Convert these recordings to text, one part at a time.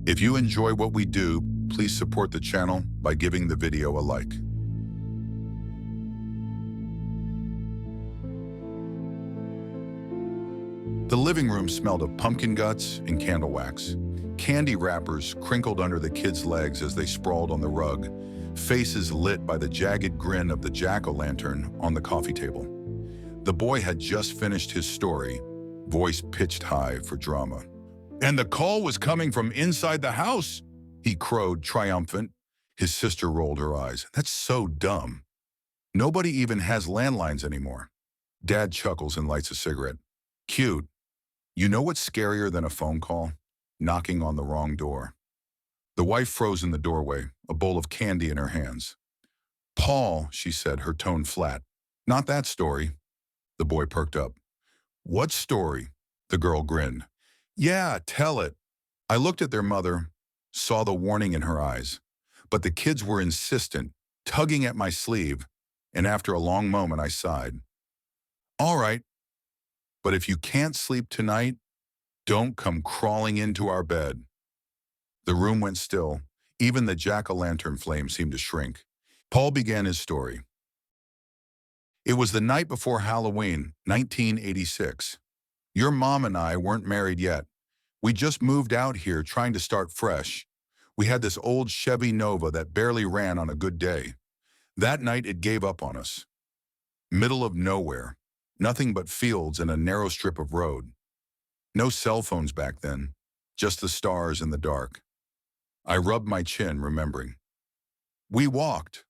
If you enjoy what we do, please support the channel by giving the video a like. The living room smelled of pumpkin guts and candle wax. Candy wrappers crinkled under the kids' legs as they sprawled on the rug, faces lit by the jagged grin of the jack-o'-lantern on the coffee table. The boy had just finished his story, voice pitched high for drama. "And the call was coming from inside the house," he crowed, triumphant. His sister rolled her eyes. "That's so dumb. Nobody even has landlines anymore." Dad chuckles and lights a cigarette. "Cute. You know what's scarier than a phone call? Knocking on the wrong door." The wife froze in the doorway, a bowl of candy in her hands. "Paul," she said, her tone flat. "Not that story." The boy perked up. "What story?" The girl grinned. "Yeah, tell it." I looked at their mother, saw the warning in her eyes. But the kids were insistent, tugging at my sleeve, and after a long moment I sighed. "All right, but if you can't sleep tonight, don't come crawling into our bed." The room went still. Even the jack-o'-lantern flame seemed to shrink. Paul began his story. "It was the night before Halloween, 1986. Your mom and I weren't married yet. We just moved out here trying to start fresh. We had this old Chevy Nova that barely ran on a good day. That night it gave up on us. Middle of nowhere. Nothing but fields and a narrow strip of road. No cell phones back then, just the stars in the dark." I rubbed my chin, remembering. "We walked.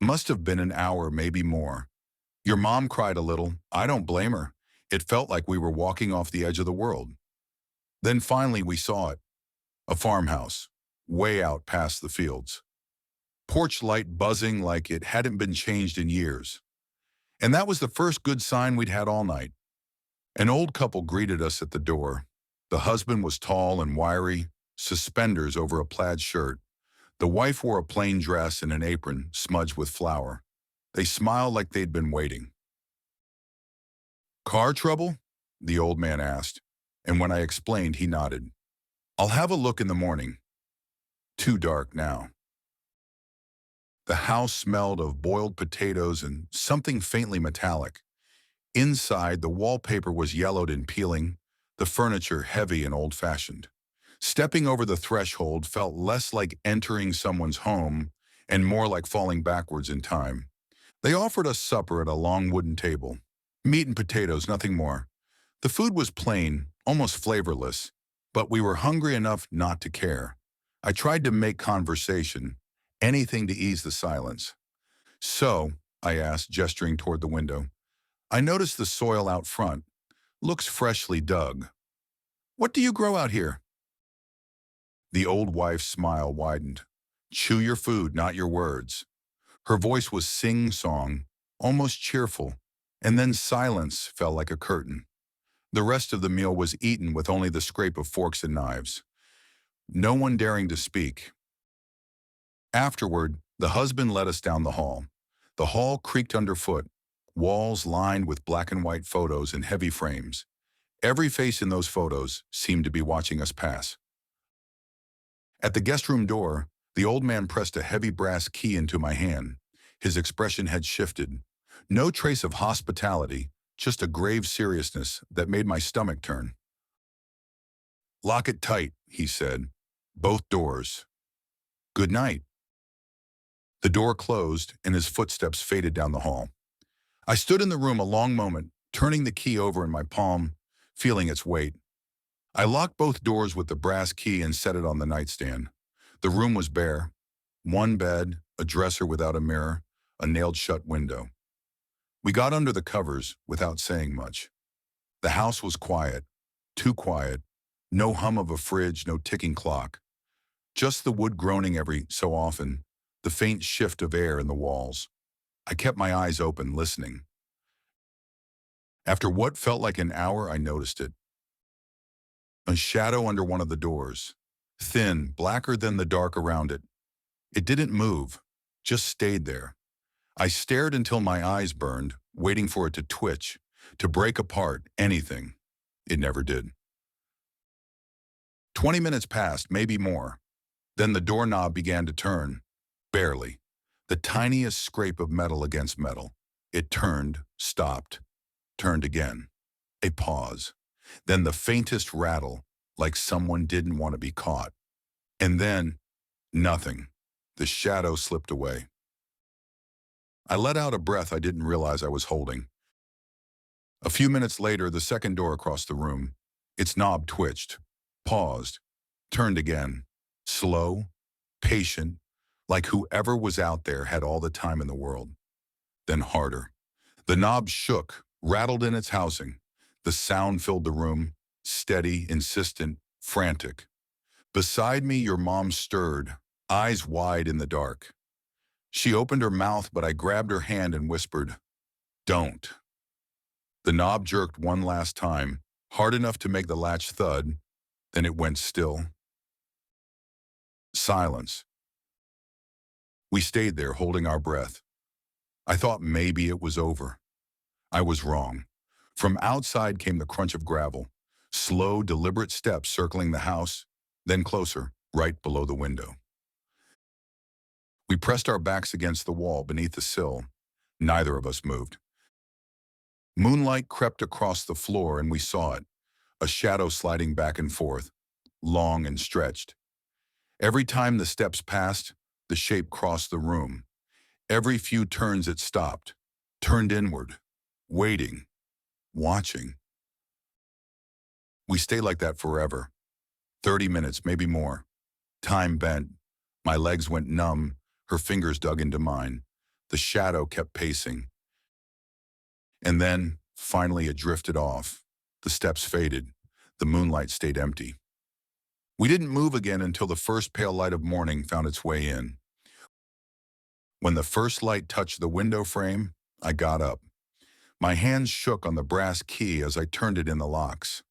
Must have been an hour, maybe more. Your mom cried a little. I don't blame her. It felt like we were walking off the edge of the world. Then finally we saw it. A farmhouse, way out past the fields. Porch light buzzing like it hadn't been changed in years. And that was the first good sign we'd had all night. An old couple greeted us at the door. The husband was tall and wiry, suspenders over a plaid shirt. The wife wore a plain dress and an apron smudged with flour. They smiled like they'd been waiting. "Car trouble?" the old man asked, and when I explained, he nodded. "I'll have a look in the morning." Too dark now. The house smelled of boiled potatoes and something faintly metallic. Inside, the wallpaper was yellowed and peeling, the furniture heavy and old-fashioned. Stepping over the threshold felt less like entering someone's home and more like falling backwards in time. They offered us supper at a long wooden table. Meat and potatoes, nothing more. The food was plain, almost flavorless, but we were hungry enough not to care. I tried to make conversation, anything to ease the silence. "So," I asked, gesturing toward the window, "I noticed the soil out front. Looks freshly dug. What do you grow out here?" The old wife's smile widened. "Chew your food, not your words." Her voice was sing-song, almost cheerful, and then silence fell like a curtain. The rest of the meal was eaten with only the scrape of forks and knives. No one daring to speak. Afterward, the husband led us down the hall. The hall creaked underfoot, walls lined with black and white photos in heavy frames. Every face in those photos seemed to be watching us pass. At the guest room door, the old man pressed a heavy brass key into my hand. His expression had shifted. No trace of hospitality, just a grave seriousness that made my stomach turn. "Lock it tight," he said. "Both doors. Good night." The door closed and his footsteps faded down the hall. I stood in the room a long moment, turning the key over in my palm, feeling its weight. I locked both doors with the brass key and set it on the nightstand. The room was bare. One bed, a dresser without a mirror, a nailed-shut window. We got under the covers without saying much. The house was quiet, too quiet. No hum of a fridge, no ticking clock. Just the wood groaning every so often, the faint shift of air in the walls. I kept my eyes open, listening. After what felt like an hour, I noticed it. A shadow under one of the doors. Thin, blacker than the dark around it. It didn't move, just stayed there. I stared until my eyes burned, waiting for it to twitch, to break apart, anything. It never did. 20 minutes passed, maybe more. Then the doorknob began to turn. Barely. The tiniest scrape of metal against metal. It turned, stopped, turned again. A pause. Then the faintest rattle, like someone didn't want to be caught. And then, nothing. The shadow slipped away. I let out a breath I didn't realize I was holding. A few minutes later, the second door across the room. Its knob twitched, paused, turned again. Slow, patient, like whoever was out there had all the time in the world. Then harder. The knob shook, rattled in its housing. The sound filled the room, steady, insistent, frantic. Beside me, your mom stirred, eyes wide in the dark. She opened her mouth, but I grabbed her hand and whispered, "Don't." The knob jerked one last time, hard enough to make the latch thud, then it went still. Silence. We stayed there, holding our breath. I thought maybe it was over. I was wrong. From outside came the crunch of gravel, slow, deliberate steps circling the house, then closer, right below the window. We pressed our backs against the wall beneath the sill. Neither of us moved. Moonlight crept across the floor and we saw it, a shadow sliding back and forth, long and stretched. Every time the steps passed, the shape crossed the room. Every few turns it stopped, turned inward, waiting, watching. We stayed like that forever. 30 minutes, maybe more. Time bent. My legs went numb. Her fingers dug into mine. The shadow kept pacing. And then, finally, it drifted off. The steps faded. The moonlight stayed empty. We didn't move again until the first pale light of morning found its way in. When the first light touched the window frame, I got up. My hands shook on the brass key as I turned it in the locks.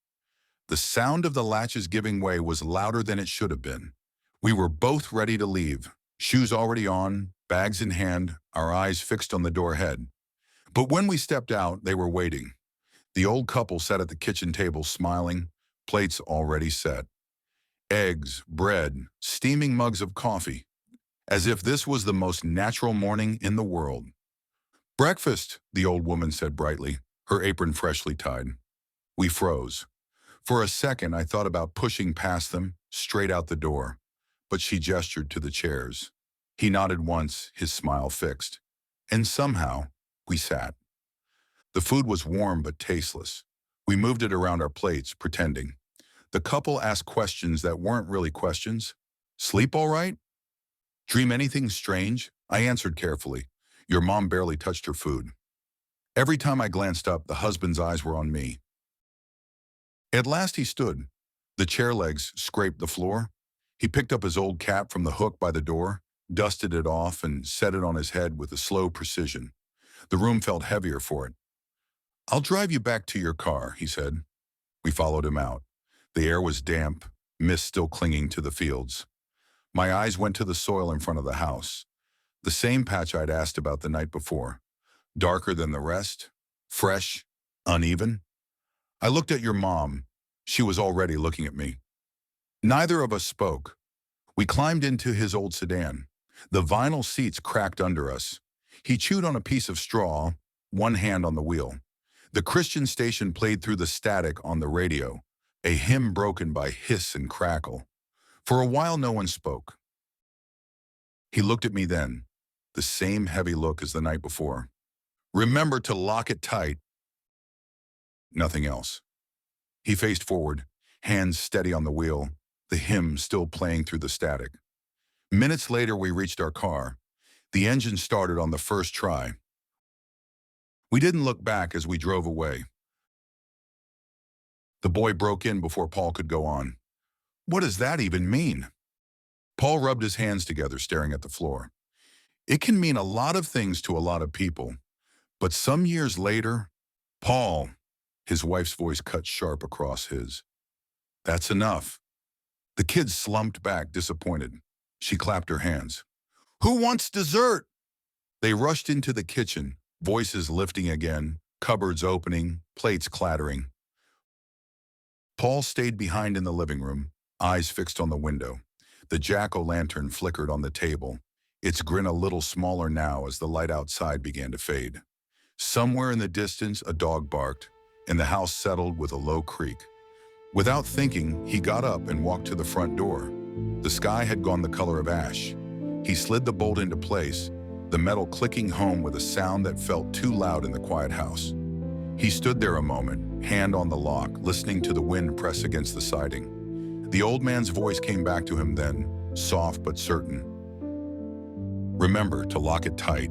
The sound of the latches giving way was louder than it should have been. We were both ready to leave, shoes already on, bags in hand, our eyes fixed on the doorhead. But when we stepped out, they were waiting. The old couple sat at the kitchen table smiling, plates already set. Eggs, bread, steaming mugs of coffee, as if this was the most natural morning in the world. "Breakfast," the old woman said brightly, her apron freshly tied. We froze. For a second, I thought about pushing past them, straight out the door. But she gestured to the chairs. He nodded once, his smile fixed. And somehow, we sat. The food was warm but tasteless. We moved it around our plates, pretending. The couple asked questions that weren't really questions. "Sleep all right? Dream anything strange?" I answered carefully. Your mom barely touched her food. Every time I glanced up, the husband's eyes were on me. At last he stood. The chair legs scraped the floor. He picked up his old cap from the hook by the door, dusted it off, and set it on his head with a slow precision. The room felt heavier for it. "I'll drive you back to your car," he said. We followed him out. The air was damp, mist still clinging to the fields. My eyes went to the soil in front of the house. The same patch I'd asked about the night before. Darker than the rest, fresh, uneven. I looked at your mom. She was already looking at me. Neither of us spoke. We climbed into his old sedan. The vinyl seats cracked under us. He chewed on a piece of straw, one hand on the wheel. The Christian station played through the static on the radio, a hymn broken by hiss and crackle. For a while, no one spoke. He looked at me then, the same heavy look as the night before. "Remember to lock it tight." Nothing else. He faced forward, hands steady on the wheel, the hymn still playing through the static. Minutes later, we reached our car. The engine started on the first try. We didn't look back as we drove away. The boy broke in before Paul could go on. "What does that even mean?" Paul rubbed his hands together, staring at the floor. "It can mean a lot of things to a lot of people. But some years later, Paul," his wife's voice cut sharp across his. "That's enough." The kids slumped back, disappointed. She clapped her hands. "Who wants dessert?" They rushed into the kitchen, voices lifting again, cupboards opening, plates clattering. Paul stayed behind in the living room, eyes fixed on the window. The jack-o'-lantern flickered on the table, its grin a little smaller now as the light outside began to fade. Somewhere in the distance, a dog barked, and the house settled with a low creak. Without thinking, he got up and walked to the front door. The sky had gone the color of ash. He slid the bolt into place, the metal clicking home with a sound that felt too loud in the quiet house. He stood there a moment, hand on the lock, listening to the wind press against the siding. The old man's voice came back to him then, soft but certain. "Remember to lock it tight.